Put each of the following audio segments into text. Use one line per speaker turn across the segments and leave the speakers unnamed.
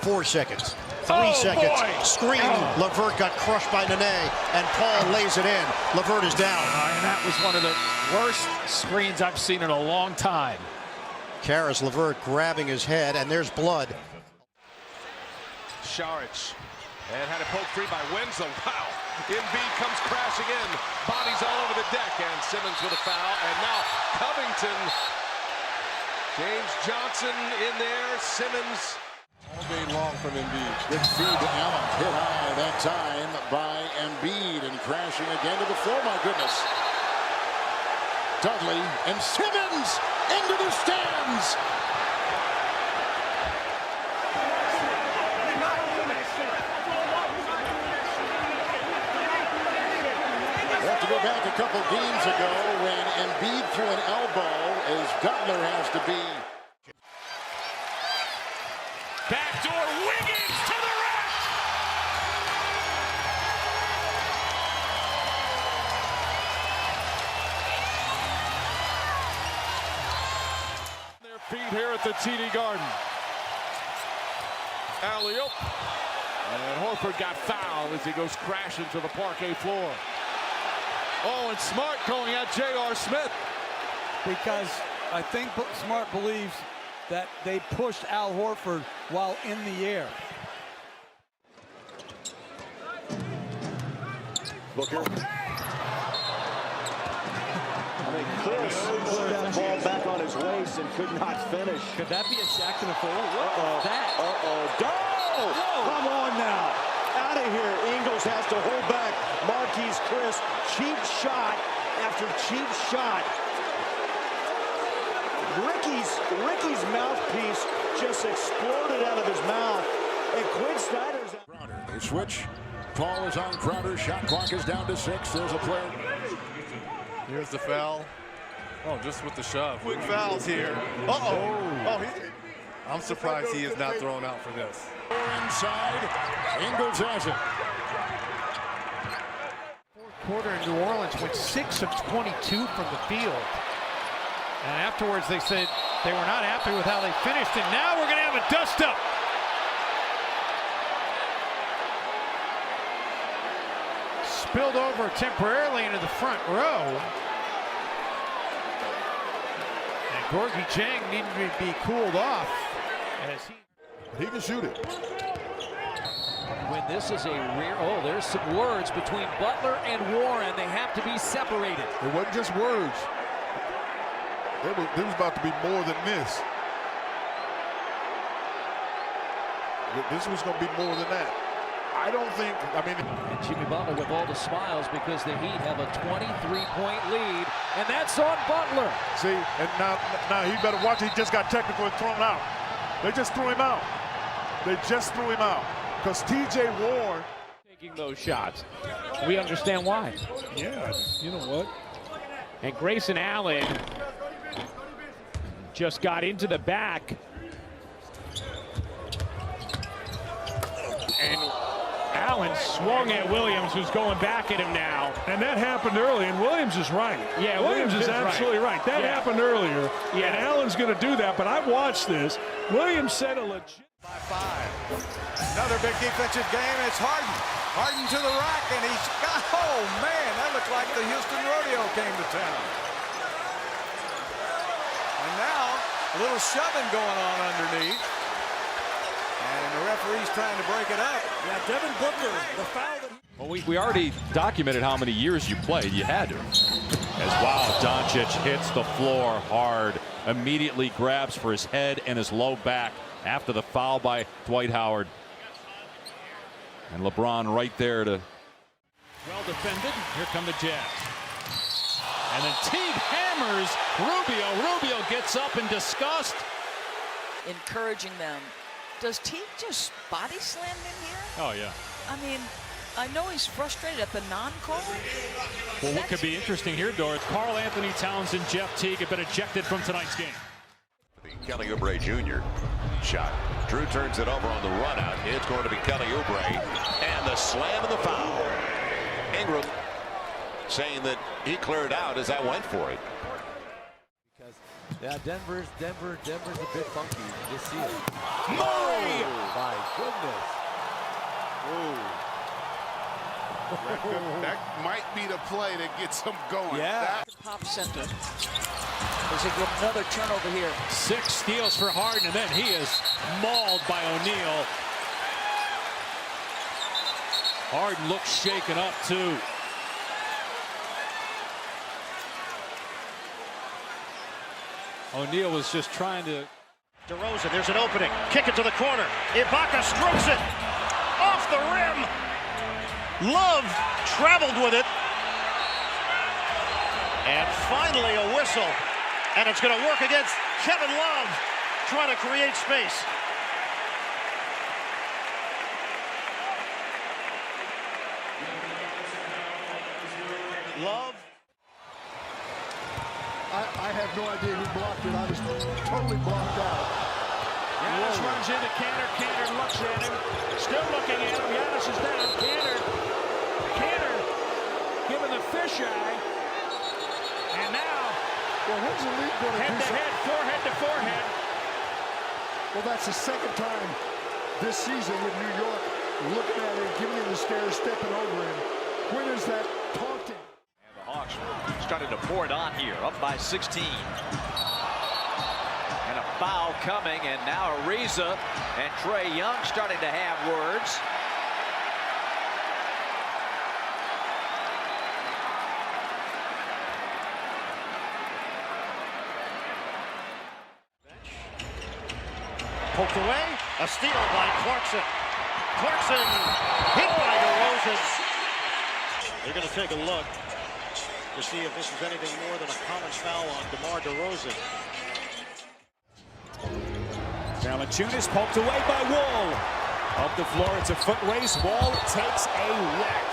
4 seconds. 3 seconds.
Boy.
Screen. LeVert got crushed by Nene, and Paul lays it in. LeVert is down.
And that was one of the worst screens I've seen in a long time.
Karis LeVert grabbing his head, and there's blood.
Saric, and had it poked free by Winslow. Wow. Embiid comes crashing in. Bodies all over the deck, and Simmons with a foul. And now Covington. James Johnson in there. Simmons.
All day long from Embiid. Good feed to Allen. Hit high that time by Embiid, and crashing again to the floor. My goodness. Dudley and Simmons into the stands. We have to go back a couple games ago when Embiid threw an elbow as Butler has to be.
Backdoor Wiggins to the rack.
Their feet here at the TD Garden. Alley-oop. And Horford got fouled as he goes crashing to the parquet floor. Oh, and Smart going at J.R. Smith.
Because I think Smart believes that they pushed Al Horford while in the air.
Booker. I mean, Chris put that ball back on his waist and could not finish.
Could that be a Jackson of What was that?
Come on now. Out of here. Ingles has to hold back Marquise Chris. Cheap shot after cheap shot. Ricky's mouthpiece just exploded out of his mouth. And Quinn Snyder's out.
Crowder. They switch. Paul is on Crowder. Shot clock is down to 6. There's a player.
Here's the foul. Oh, just with the shove. Quick fouls here. Oh, I'm surprised he is not thrown out for this.
Inside. Ingles has it.
Fourth quarter in New Orleans went 6 of 22 from the field. And afterwards they said they were not happy with how they finished, and now we're going to have a dust-up. Spilled over temporarily into the front row. And Gorgie Jang needed to be cooled off. As
he can shoot it.
When this is a rare, there's some words between Butler and Warren. They have to be separated.
It wasn't just words. There was about to be more than this. This was going to be more than that. I don't think,
And Jimmy Butler with all the smiles because the Heat have a 23-point lead, and that's on Butler.
See, and now he better watch. He just got technical and thrown out. They just threw him out. They just threw him out because T.J. Warren
taking those shots. We understand why.
Yeah, you know what?
And Grayson Allen just got into the back. And Allen swung at Williams, who's going back at him now.
And that happened early, and Williams is right.
Yeah,
Williams is absolutely right. That happened earlier, and Allen's going to do that, but I've watched this. Williams said a legit.
By 5. Another big defensive game. It's Harden. Harden to the rack, and he's got, oh man, that looked like the Houston Rodeo came to town. And now, a little shoving going on underneath. And the referee's trying to break it up.
Yeah, Devin Booker, the foul that
Well, we already documented how many years you played. You had to. As Doncic hits the floor hard, immediately grabs for his head and his low back after the foul by Dwight Howard. And LeBron right there to.
Well defended. Here come the Jazz. And then Teague hammers Rubio. Rubio gets up in disgust.
Encouraging them. Does Teague just body slam in here?
Oh, yeah.
I mean, I know he's frustrated at the non-call.
Well, what could be interesting here, Doris, Karl Anthony Towns and Jeff Teague have been ejected from tonight's game.
Kelly Oubre Jr. shot. Drew turns it over on the run out. It's going to be Kelly Oubre. And the slam and the foul. Ingram saying that he cleared out as I went for it.
Yeah, Denver's a bit funky this season.
Murray!
My this.
That might be the play that gets them going.
Yeah.
Pop center. Does he get another turnover here?
6 steals for Harden, and then he is mauled by O'Neal. Harden looks shaken up, too. O'Neal was just trying to...
DeRozan, there's an opening. Kick it to the corner. Ibaka strokes it. Off the rim. Love traveled with it. And finally a whistle. And it's going to work against Kevin Love, trying to create space. Love.
I have no idea who blocked it. I was totally blocked out.
Giannis runs into Cantor. Cantor looks at him. Still looking at him. Giannis is down. Cantor giving the fisheye. And now,
well, when's the league going to
head to head, forehead to forehead.
Well, that's the second time this season with New York looking at him, giving him the stare, stepping over him. When is that taunting?
And the Hawks started to pour it on here, up by 16. And a foul coming, and now Ariza and Trae Young starting to have words.
Poked away, a steal by Clarkson. Clarkson hit by DeRozan. They're going to take a look to see if this is anything more than a common foul on DeMar DeRozan.
Valanciunas poked away by Wall. Up the floor, it's a foot race. Wall takes a whack.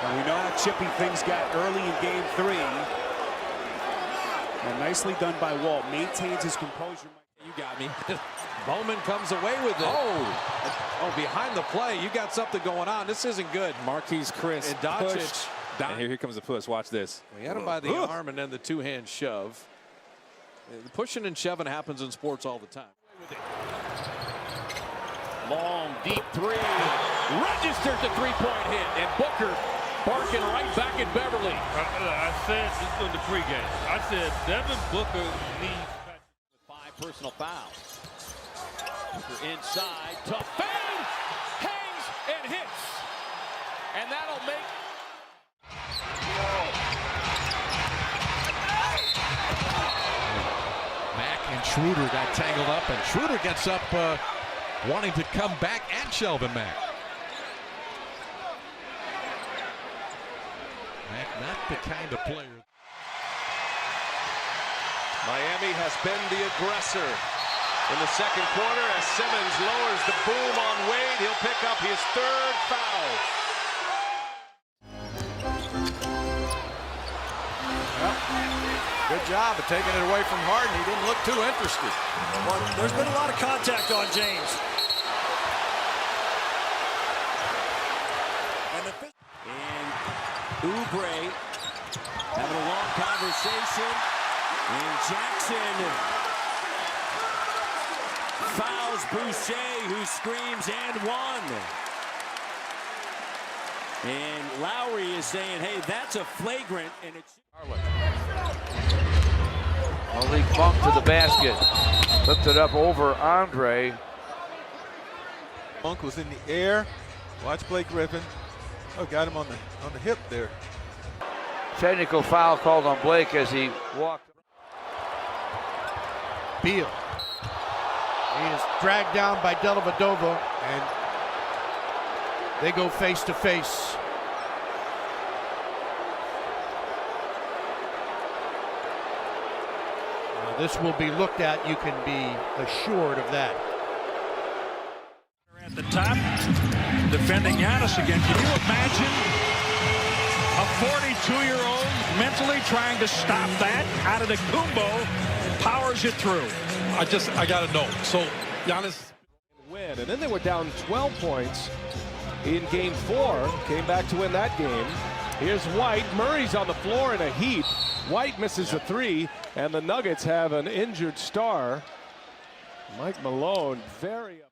And we know how chippy things got early in game 3. And nicely done by Wall. Maintains his composure.
You got me. Bowman comes away with it. Oh, behind the play. You got something going on. This isn't good.
Marquise Chris
and Doncic.
And here comes the push. Watch this.
We had him by the arm and then the two-hand shove. The pushing and shoving happens in sports all the time.
Long, deep 3. Registers the three-point hit. And Booker barking right back at Beverly.
I said this was the pregame. I said Devin Booker needs
5 personal fouls. Booker inside, tough fade, hangs and hits, and that'll make.
Mack and Schroeder got tangled up, and Schroeder gets up wanting to come back at Shelvin Mack. Mack not the kind of player.
Miami has been the aggressor in the second quarter as Simmons lowers the boom on Wade. He'll pick up his 3rd foul.
Well, good job of taking it away from Harden. He didn't look too interested.
Well, there's been a lot of contact on James.
And Oubre having a long conversation. And Jackson fouls Boucher, who screams and one. And Lowry is saying, hey, that's a flagrant. And it's
Malik Monk to the basket. Lifted up over Andre.
Monk was in the air. Watch Blake Griffin. Oh, got him on the hip there.
Technical foul called on Blake as he walked.
Beal. He is dragged down by Dellavedova, and they go face to face. Now, this will be looked at. You can be assured of that.
At the top, defending Giannis again. Can you imagine a 42-year-old mentally trying to stop that? Out of the Kumbo, powers it through.
I gotta know. So Giannis
win, and then they were down 12 points in game 4. Came back to win that game. Here's White. Murray's on the floor in a heap. White misses a 3, and the Nuggets have an injured star. Mike Malone, very